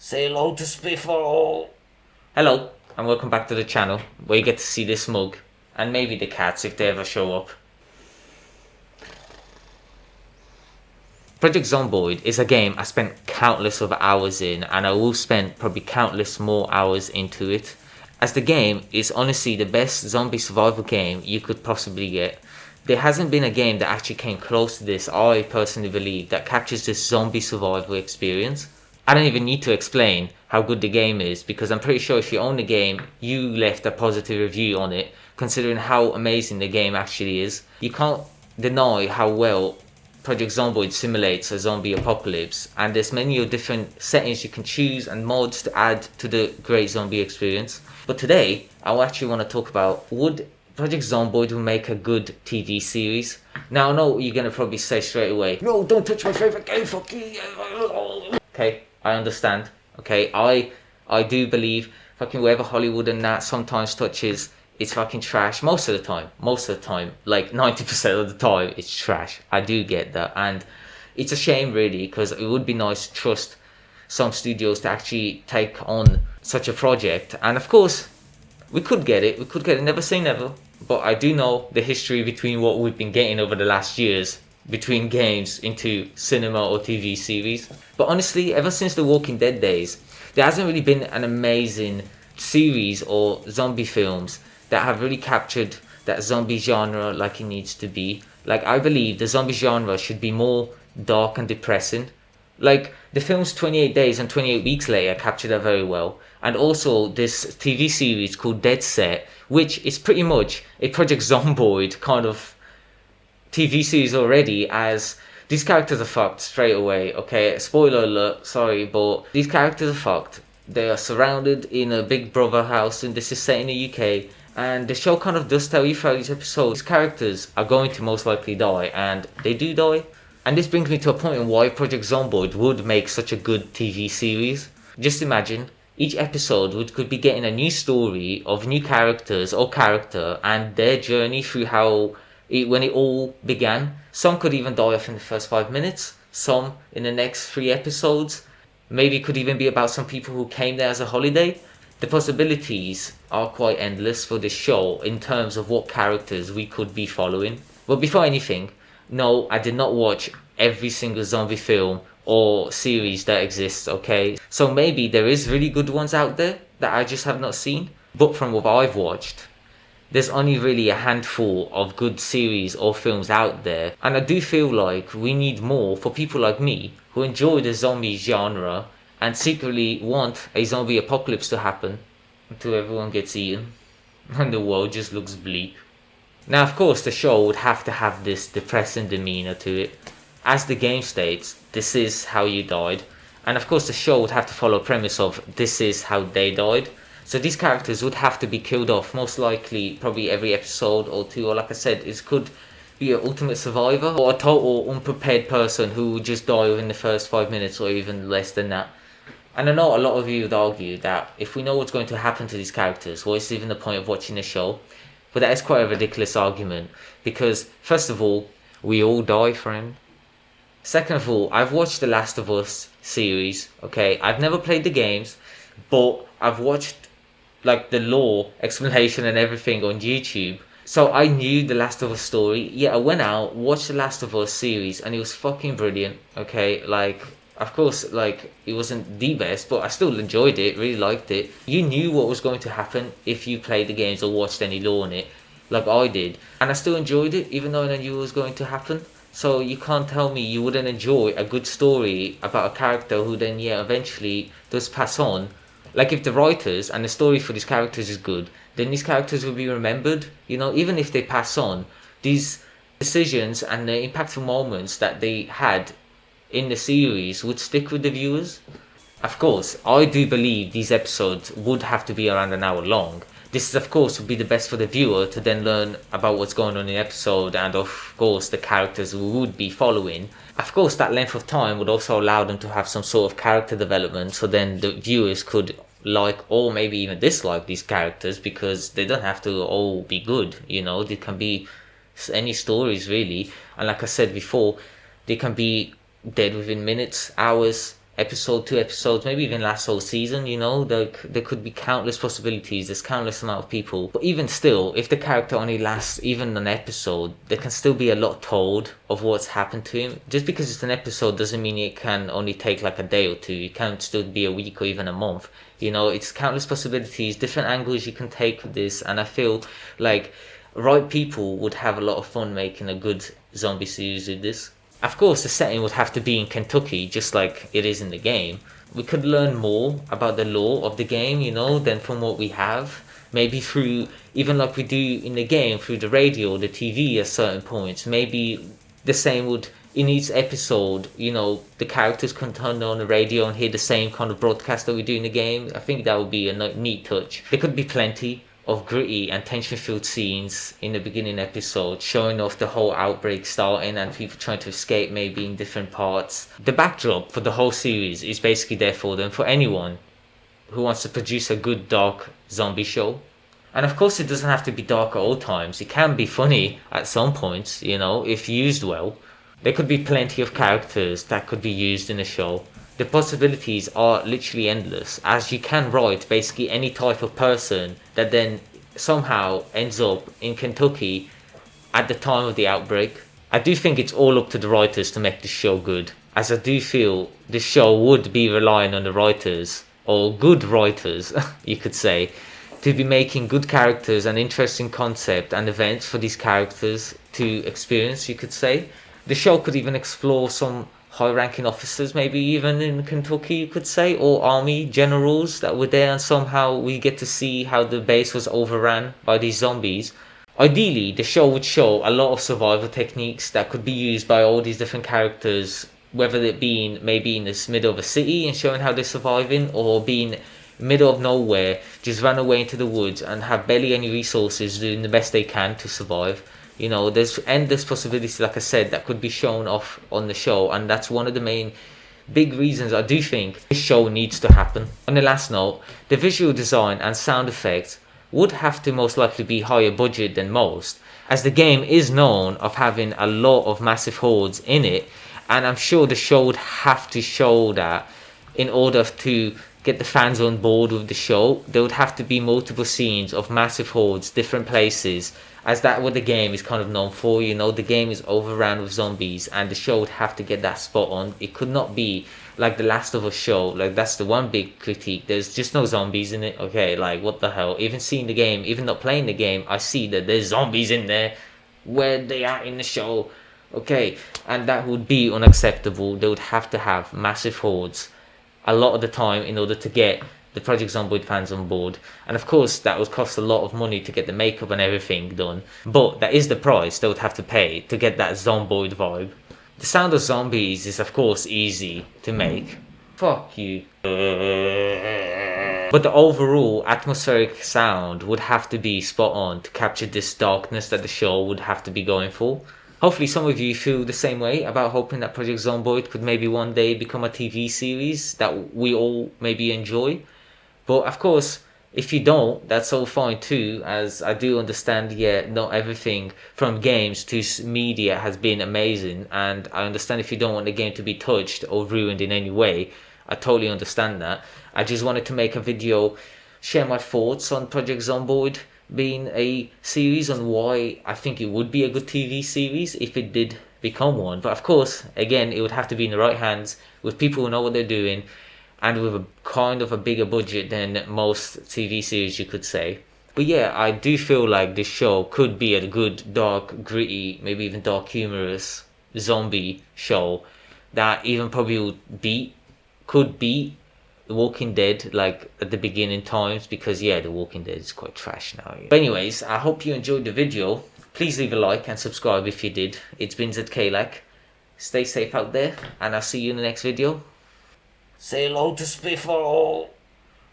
Say hello to Spiffle. Hello, and welcome back to the channel, where you get to see this mug, and maybe the cats if they ever show up. Project Zomboid is a game I spent countless of hours in, and I will spend probably countless more hours into it, as the game is honestly the best zombie survival game you could possibly get. There hasn't been a game that actually came close to this, I personally believe, that captures this zombie survival experience. I don't even need to explain how good the game is, because I'm pretty sure if you own the game, you left a positive review on it, considering how amazing the game actually is. You can't deny how well Project Zomboid simulates a zombie apocalypse, and there's many different settings you can choose and mods to add to the great zombie experience. But today, I actually want to talk about, would Project Zomboid make a good TV series? Now I know what you're going to probably say straight away. No, don't touch my favourite game, fuck you. Okay, I understand. Okay, I do believe fucking wherever Hollywood and that sometimes touches, it's fucking trash most of the time. Most of the time, like 90% of the time, it's trash. I do get that, and it's a shame really, because it would be nice to trust some studios to actually take on such a project. And of course, we could get it. We could get it. Never say never. But I do know the history between what we've been getting over the last years, between games into cinema or TV series. But honestly, ever since the Walking Dead days, there hasn't really been an amazing series or zombie films that have really captured that zombie genre like it needs to be. Like, I believe the zombie genre should be more dark and depressing. Like, the films 28 Days and 28 Weeks Later captured that very well. And also this TV series called Dead Set, which is pretty much a Project Zomboid kind of TV series already, as these characters are fucked straight away. Okay, spoiler alert, sorry, but these characters are fucked. They are surrounded in a Big Brother house, and this is set in the UK. And the show kind of does tell you throughout each episode, these characters are going to most likely die, and they do die. And this brings me to a point on why Project Zomboid would make such a good TV series. Just imagine, each episode could be getting a new story of new characters or character and their journey through when it all began. Some could even die off in the first 5 minutes, some in the next 3 episodes. Maybe it could even be about some people who came there as a holiday. The possibilities are quite endless for this show in terms of what characters we could be following. But before anything, no, I did not watch every single zombie film or series that exists, okay? So maybe there is really good ones out there that I just have not seen. But from what I've watched, there's only really a handful of good series or films out there. And I do feel like we need more for people like me who enjoy the zombie genre and secretly want a zombie apocalypse to happen until everyone gets eaten and the world just looks bleak. Now, of course, the show would have to have this depressing demeanor to it. As the game states, this is how you died. And of course, the show would have to follow a premise of this is how they died. So these characters would have to be killed off, most likely, probably every episode or two. Or like I said, it could be an ultimate survivor or a total unprepared person who would just die within the first 5 minutes or even less than that. And I know a lot of you would argue that if we know what's going to happen to these characters, what's even the point of watching the show? But that is quite a ridiculous argument, because first of all, we all die, friend. Second of all, I've watched the Last of Us series, okay? I've never played the games, but I've watched like the lore explanation and everything on YouTube. So I knew the Last of Us story. Yeah, I went out, watched the Last of Us series, and it was fucking brilliant, okay? Like, of course, like, it wasn't the best, but I still enjoyed it, really liked it. You knew what was going to happen if you played the games or watched any lore on it, like I did. And I still enjoyed it, even though I knew what was going to happen. So you can't tell me you wouldn't enjoy a good story about a character who then, yeah, eventually does pass on. Like, if the writers and the story for these characters is good, then these characters will be remembered. You know, even if they pass on, these decisions and the impactful moments that they had in the series would stick with the viewers. Of course, I do believe these episodes would have to be around an hour long. This, of course, would be the best for the viewer to then learn about what's going on in the episode and, of course, the characters we would be following. Of course, that length of time would also allow them to have some sort of character development, so then the viewers could like or maybe even dislike these characters, because they don't have to all be good, you know. They can be any stories really, and like I said before, they can be dead within minutes, hours, episode, 2 episodes, maybe even last whole season, you know, there could be countless possibilities, there's countless amount of people. But even still, if the character only lasts even an episode, there can still be a lot told of what's happened to him. Just because it's an episode doesn't mean it can only take like a day or two, it can still be a week or even a month. You know, it's countless possibilities, different angles you can take with this, and I feel like right people would have a lot of fun making a good zombie series with this. Of course, the setting would have to be in Kentucky, just like it is in the game. We could learn more about the lore of the game, you know, than from what we have. Maybe through, even like we do in the game, through the radio or the TV at certain points. Maybe the same would, in each episode, you know, the characters can turn on the radio and hear the same kind of broadcast that we do in the game. I think that would be a neat touch. There could be plenty of gritty and tension-filled scenes in the beginning episode, showing off the whole outbreak starting and people trying to escape maybe in different parts. The backdrop for the whole series is basically there for them, for anyone who wants to produce a good dark zombie show. And of course it doesn't have to be dark at all times, it can be funny at some points, you know, if used well. There could be plenty of characters that could be used in a show. The possibilities are literally endless, as you can write basically any type of person that then somehow ends up in Kentucky at the time of the outbreak. I do think it's all up to the writers to make this show good, as I do feel this show would be relying on the writers, or good writers you could say, to be making good characters and interesting concept and events for these characters to experience, you could say. The show could even explore some high-ranking officers, maybe even in Kentucky, you could say, or army generals that were there, and somehow we get to see how the base was overrun by these zombies. Ideally, the show would show a lot of survival techniques that could be used by all these different characters, whether it being maybe in the middle of a city and showing how they're surviving, or being middle of nowhere, just run away into the woods and have barely any resources, doing the best they can to survive. You know, there's endless possibilities, like I said, that could be shown off on the show, and that's one of the main big reasons I do think this show needs to happen. On the last note, the visual design and sound effects would have to most likely be higher budget than most, as the game is known of having a lot of massive hordes in it, and I'm sure the show would have to show that in order to get the fans on board with the show. There would have to be multiple scenes of massive hordes, different places, as that what the game is kind of known for. You know, the game is overrun with zombies, and the show would have to get that spot on. It could not be like the Last of Us show. Like, that's the one big critique, there's just no zombies in it. Okay, like, what the hell? Even seeing the game, even not playing the game, I see that there's zombies in there where they are in the show. Okay, and that would be unacceptable. They would have to have massive hordes a lot of the time in order to get the Project Zomboid fans on board, and of course that would cost a lot of money to get the makeup and everything done, but that is the price they would have to pay to get that Zomboid vibe. The sound of zombies is of course easy to make. Fuck you. But the overall atmospheric sound would have to be spot on to capture this darkness that the show would have to be going for. Hopefully some of you feel the same way about hoping that Project Zomboid could maybe one day become a TV series that we all maybe enjoy. But of course, if you don't, that's all fine too, as I do understand, yeah, not everything from games to media has been amazing, and I understand if you don't want the game to be touched or ruined in any way. I totally understand that. I just wanted to make a video, share my thoughts on Project Zomboid being a series, and why I think it would be a good TV series if it did become one. But of course, again, it would have to be in the right hands with people who know what they're doing, and with a kind of a bigger budget than most TV series, you could say. But yeah, I do feel like this show could be a good, dark, gritty, maybe even dark, humorous zombie show that even probably could beat The Walking Dead, like at the beginning times, because yeah, The Walking Dead is quite trash now. But anyways, I hope you enjoyed the video. Please leave a like and subscribe if you did. It's been ZKLack. Stay safe out there, and I'll see you in the next video. Say hello to Spiff for all.